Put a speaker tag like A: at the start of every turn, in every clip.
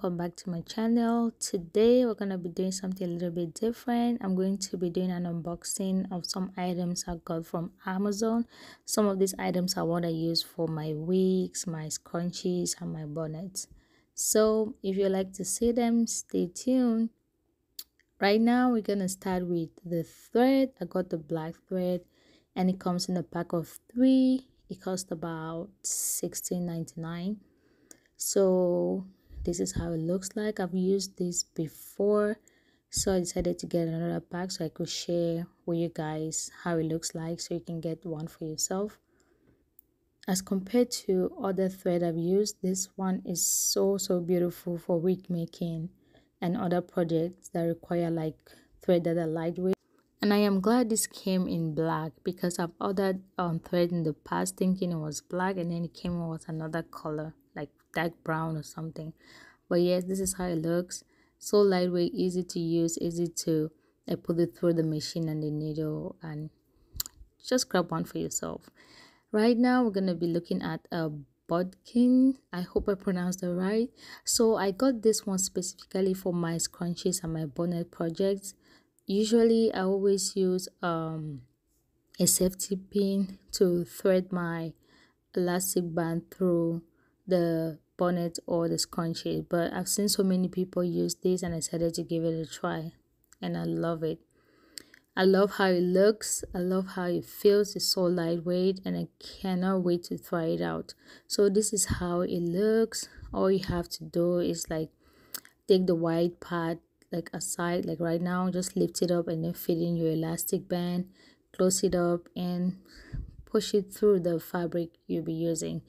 A: welcome back to my channel. Today we're gonna be doing something a little bit different. I'm going to be doing an unboxing of some items I got from Amazon. Some of these items are what I use for my wigs, my scrunchies, and my bonnets. So if you like to see them, stay tuned. Right now we're gonna start with the thread. I got the black thread and it comes in a pack of 3. It cost about $16.99. So this is how it looks like. I've used this before, so I decided to get another pack so I could share with you guys how it looks like, so you can get one for yourself. As compared to other thread I've used, this one is so beautiful for wig making and other projects that require like thread that are lightweight. And I am glad this came in black, because I've ordered thread in the past thinking it was black, and then it came with another color like dark brown or something. But yes, this is how it looks. So lightweight, easy to use, easy to put it through the machine and the needle, and just grab one for yourself. Right now we're gonna be looking at a bodkin. I hope I pronounced it right. So I got this one specifically for my scrunchies and my bonnet projects. Usually I always use a safety pin to thread my elastic band through the bonnet or the scrunchie, but I've seen so many people use this and I decided to give it a try, and I love it. I love how it looks, I love how it feels. It's so lightweight and I cannot wait to try it out. So this is how it looks. All you have to do is like take the white part like aside, like right now, just lift it up and then fit in your elastic band, close it up and push it through the fabric you'll be using.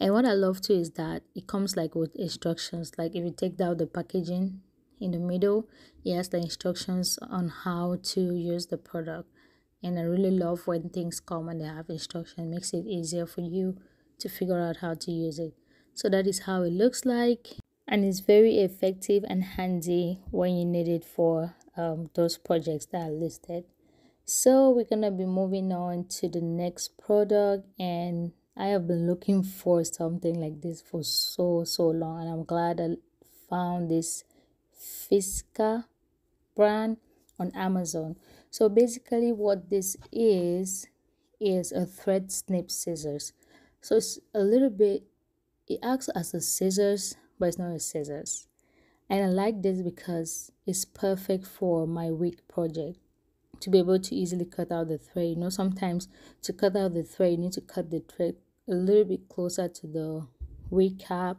A: And what I love too is that it comes like with instructions. Like if you take down the packaging in the middle, it has the instructions on how to use the product. And I really love when things come and they have instruction. It makes it easier for you to figure out how to use it. So that is how it looks like, and it's very effective and handy when you need it for those projects that are listed. So we're gonna be moving on to the next product, and I have been looking for something like this for so long, and I'm glad I found this Fiska brand on Amazon. So basically what this is a thread snip scissors. So it's a little bit, it acts as a scissors, but it's not a scissors. And I like this because it's perfect for my wig project, to be able to easily cut out the thread. You know, sometimes to cut out the thread you need to cut the thread a little bit closer to the wig cap,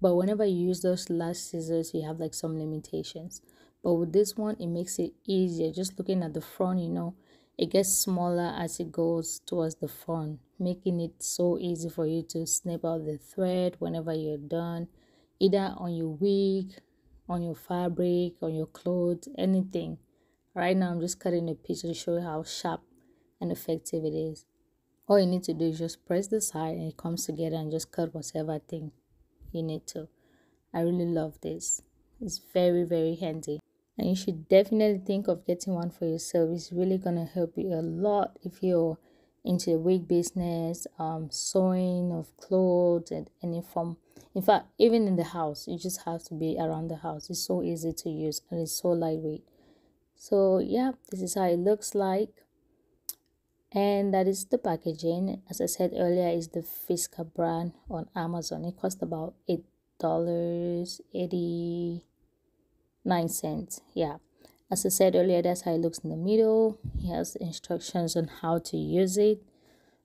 A: but whenever you use those large scissors you have like some limitations. But with this one it makes it easier. Just looking at the front, you know, it gets smaller as it goes towards the front, making it so easy for you to snip out the thread whenever you're done, either on your wig, on your fabric, on your clothes, anything. Right now I'm just cutting a piece to show you how sharp and effective it is. All you need to do is just press the side and it comes together, and just cut whatever thing you need to. I really love this. It's very handy, and you should definitely think of getting one for yourself. It's really gonna help you a lot if you're into the wig business, sewing of clothes and any form. In fact, even in the house, you just have to be around the house. It's so easy to use and it's so lightweight. So yeah, this is how it looks like, and that is the packaging. As I said earlier, is the Fiska brand on Amazon. It cost about $8.89. Yeah, as I said earlier, that's how it looks in the middle. It has instructions on how to use it,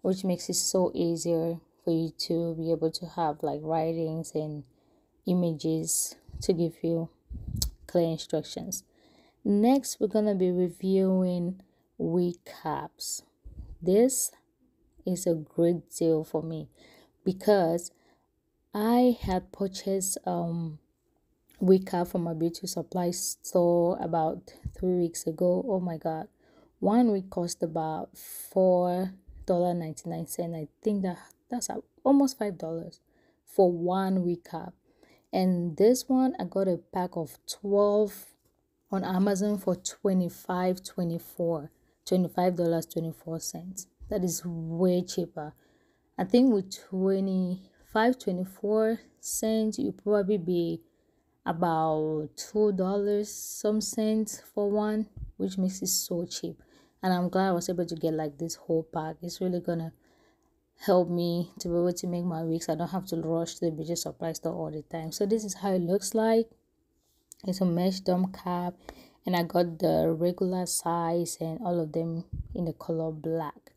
A: which makes it so easier for you to be able to have like writings and images to give you clear instructions. Next, we're gonna be reviewing wig caps. This is a great deal for me because I had purchased wig cap from a beauty supply store about 3 weeks ago. Oh my god, one wig cost about $4.99. I think that's almost $5 for one wig cap. And this one I got a pack of 12 on Amazon for $25.24. That is way cheaper. I think with 25 24 cents you probably be about $2 some cents for one, which makes it so cheap. And I'm glad I was able to get like this whole pack. It's really gonna help me to be able to make my wigs. I don't have to rush to the beauty supply store all the time. So this is how it looks like. It's a mesh dome cap, and I got the regular size and all of them in the color black.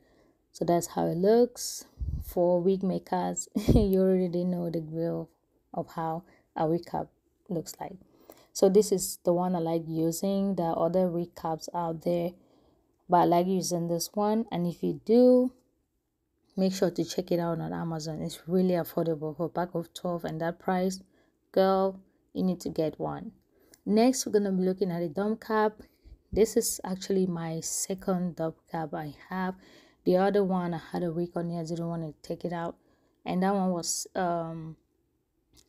A: So that's how it looks. For wig makers, you already know the grill of how a wig cap looks like. So this is the one I like using. There are other wig caps out there, but I like using this one. And if you do, make sure to check it out on Amazon. It's really affordable for a pack of 12, and that price, girl, you need to get one. Next, we're gonna be looking at a dome cap. This is actually my second dome cap I have. The other one I had a week on it. I didn't want to take it out, and that one was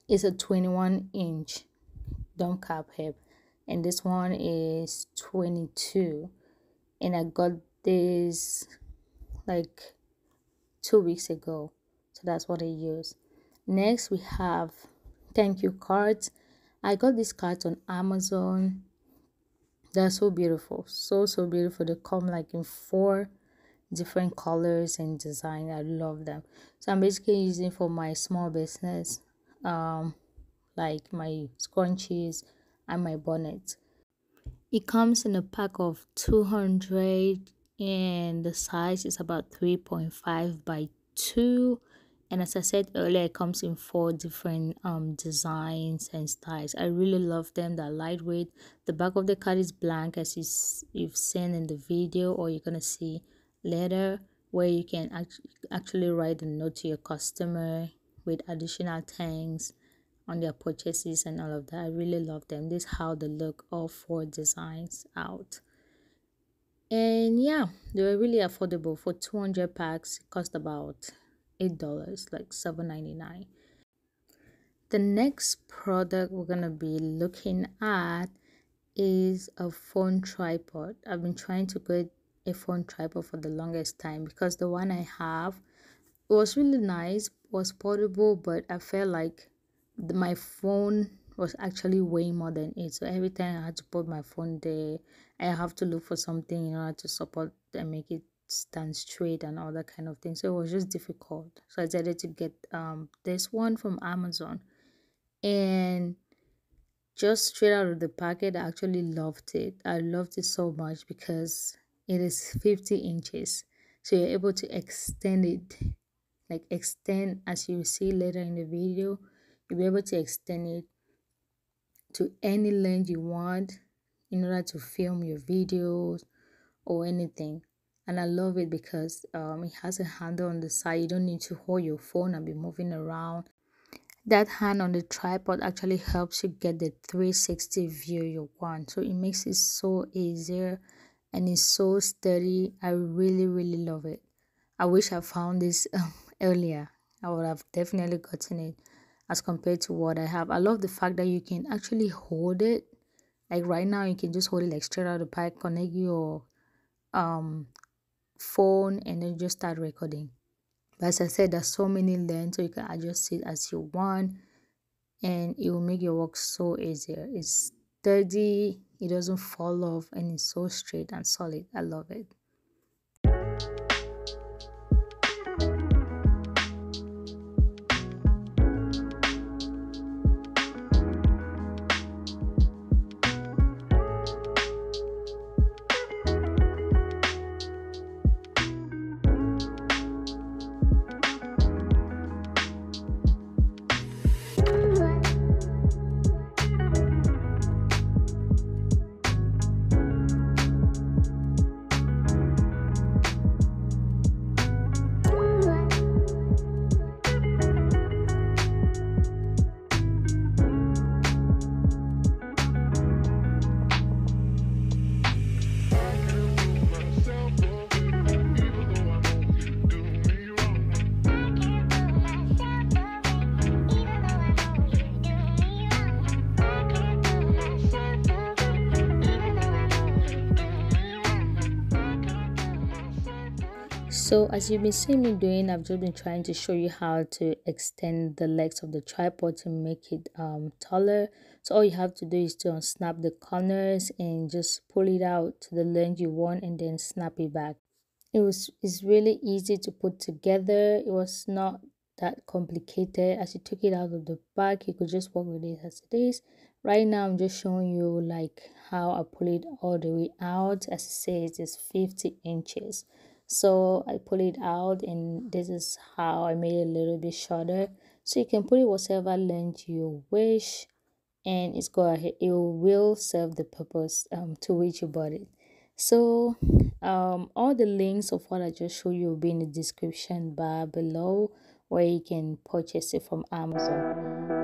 A: it's a 21-inch dome cap head, and this one is 22, and I got this like 2 weeks ago, so that's what I use. Next, we have thank you cards. I got these cards on Amazon. They're so beautiful, so beautiful. They come like in 4 different colors and design. I love them. So I'm basically using for my small business, like my scrunchies and my bonnet. It comes in a pack of 200, and the size is about 3.5 by 2. And as I said earlier, it comes in 4 different designs and styles. I really love them. They're lightweight. The back of the card is blank, as you've seen in the video, or you're gonna see later, where you can actually write a note to your customer with additional thanks on their purchases and all of that. I really love them. This is how they look, all 4 designs out. And yeah, they were really affordable. For 200 packs, it cost about $8, like $7.99. The next product we're gonna be looking at is a phone tripod. I've been trying to get a phone tripod for the longest time, because the one I have was really nice, was portable, but I felt like my phone was actually way more than it. So every time I had to put my phone there, I have to look for something in order to support and make it stand straight and all that kind of thing. So it was just difficult. So I decided to get this one from Amazon, and just straight out of the packet, I actually loved it. I loved it so much because it is 50 inches, so you're able to extend it, like extend, as you see later in the video, you'll be able to extend it to any length you want in order to film your videos or anything. And I love it because it has a handle on the side. You don't need to hold your phone and be moving around. That hand on the tripod actually helps you get the 360 view you want, so it makes it so easier, and it's so sturdy. I really love it. I wish I found this earlier. I would have definitely gotten it as compared to what I have. I love the fact that you can actually hold it. Like right now, you can just hold it like straight out of the pack, connect your phone, and then just start recording. But as I said, there's so many lengths, so you can adjust it as you want, and it will make your work so easier. It's sturdy, it doesn't fall off, and it's so straight and solid. I love it. So as you've been seeing me doing, I've just been trying to show you how to extend the legs of the tripod to make it taller. So all you have to do is to unsnap the corners and just pull it out to the length you want and then snap it back. It's really easy to put together. It was not that complicated. As you took it out of the back, you could just work with it as it is. Right now I'm just showing you like how I pull it all the way out. As it says, it's 50 inches. So I pull it out and this is how I made it a little bit shorter. So you can put it whatever length you wish and it's go ahead, it will serve the purpose to which you bought it. So all the links of what I just showed you will be in the description bar below where you can purchase it from Amazon.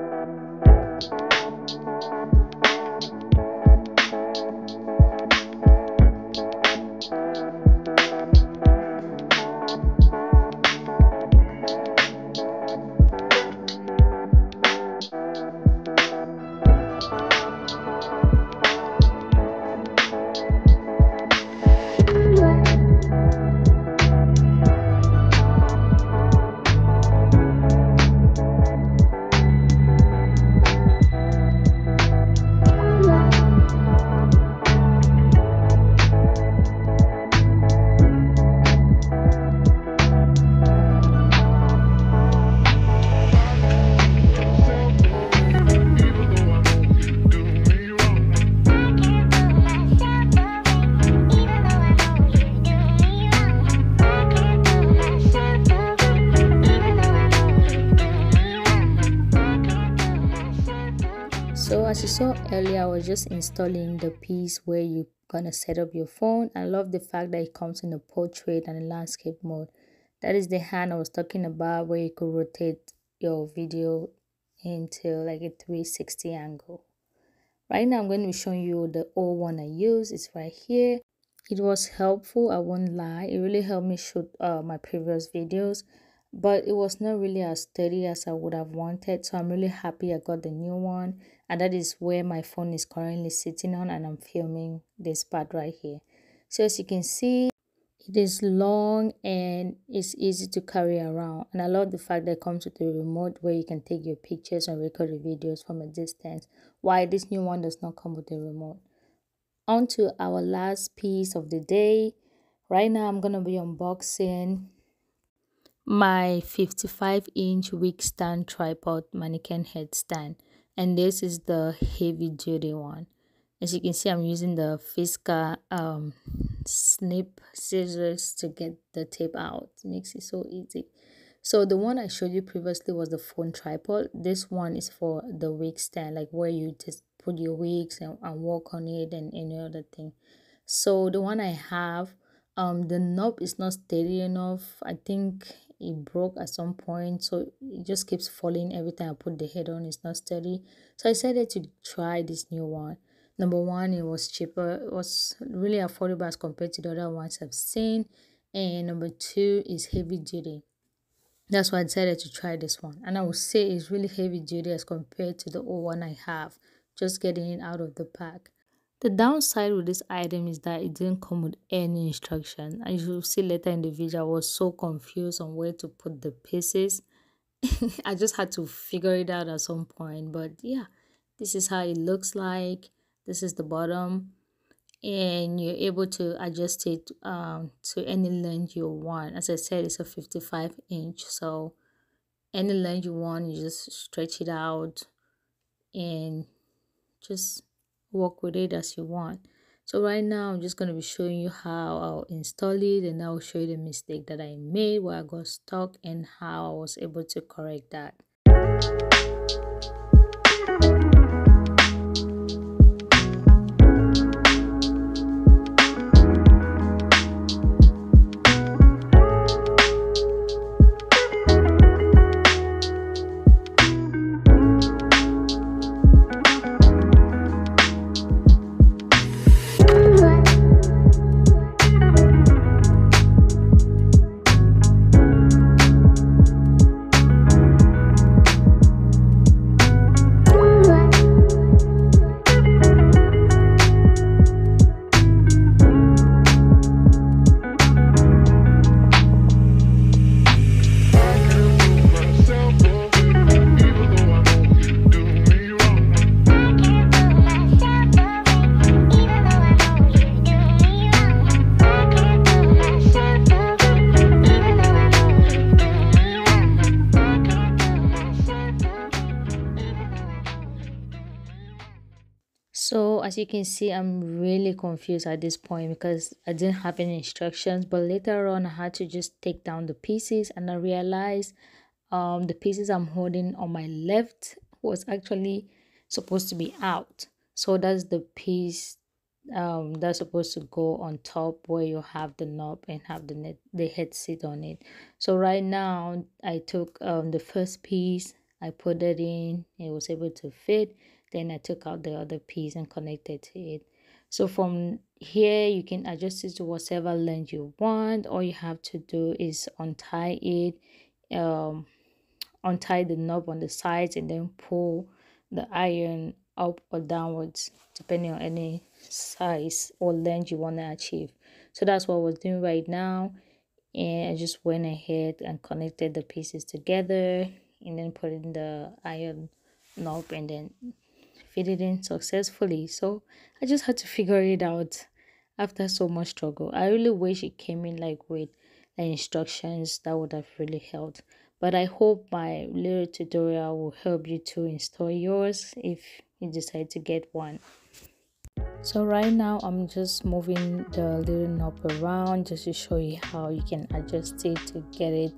A: So as you saw earlier, I was just installing the piece where you're gonna set up your phone. I love the fact that it comes in the portrait and the landscape mode. That is the hand I was talking about where you could rotate your video into like a 360 angle. Right now I'm going to be showing you the old one I use. It's right here. It was helpful, I won't lie. It really helped me shoot my previous videos, but it was not really as sturdy as I would have wanted. So I'm really happy I got the new one, and that is where my phone is currently sitting on, and I'm filming this part right here. So as you can see, it is long and it's easy to carry around, and I love the fact that it comes with a remote where you can take your pictures and record your videos from a distance. Why this new one does not come with a remote. On to our last piece of the day. Right now I'm gonna be unboxing my 55-inch wig stand tripod mannequin headstand, and this is the heavy duty one. As you can see, I'm using the Fisker snip scissors to get the tape out. It makes it so easy. So the one I showed you previously was the phone tripod. This one is for the wig stand, like where you just put your wigs and work on it and any other thing. So the one I have, the knob is not steady enough. I think it broke at some point, so it just keeps falling every time I put the head on. It's not steady, so I decided to try this new one. Number one, it was cheaper. It was really affordable as compared to the other ones I've seen, and number two is heavy duty. That's why I decided to try this one, and I would say it's really heavy duty as compared to the old one I have, just getting it out of the pack. The downside with this item is that it didn't come with any instruction. As you'll see later in the video, I was so confused on where to put the pieces. I just had to figure it out at some point, but yeah, this is how it looks like. This is the bottom, and you're able to adjust it to any length you want. As I said, it's a 55-inch, so any length you want, you just stretch it out and just work with it as you want. So right now I'm just going to be showing you how I'll install it, and I'll show you the mistake that I made where I got stuck and how I was able to correct that. as you can see, I'm really confused at this point because I didn't have any instructions, but later on I had to just take down the pieces, and I realized the pieces I'm holding on my left was actually supposed to be out. So that's the piece that's supposed to go on top where you have the knob and have the head sit on it. So right now I took the first piece, I put it in, it was able to fit. Then I took out the other piece and connected to it. So from here you can adjust it to whatever length you want. All you have to do is untie it, untie the knob on the sides, and then pull the iron up or downwards depending on any size or length you want to achieve. So that's what I was doing right now, and I just went ahead and connected the pieces together and then put in the iron knob and then fit it in successfully. So I just had to figure it out after so much struggle. I really wish it came in like with the instructions. That would have really helped. But I hope my little tutorial will help you to install yours if you decide to get one. So right now I'm just moving the little knob around just to show you how you can adjust it to get it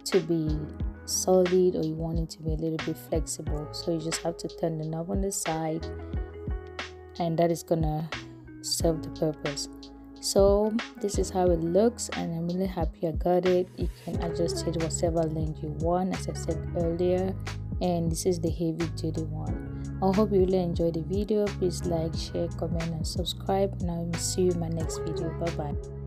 A: to be solid, or you want it to be a little bit flexible. So you just have to turn the knob on the side, and that is gonna serve the purpose. So this is how it looks, and I'm really happy I got it. You can adjust it whatever length you want, as I said earlier, and this is the heavy duty one. I hope you really enjoyed the video. Please like, share, comment and subscribe, and I will see you in my next video. Bye bye.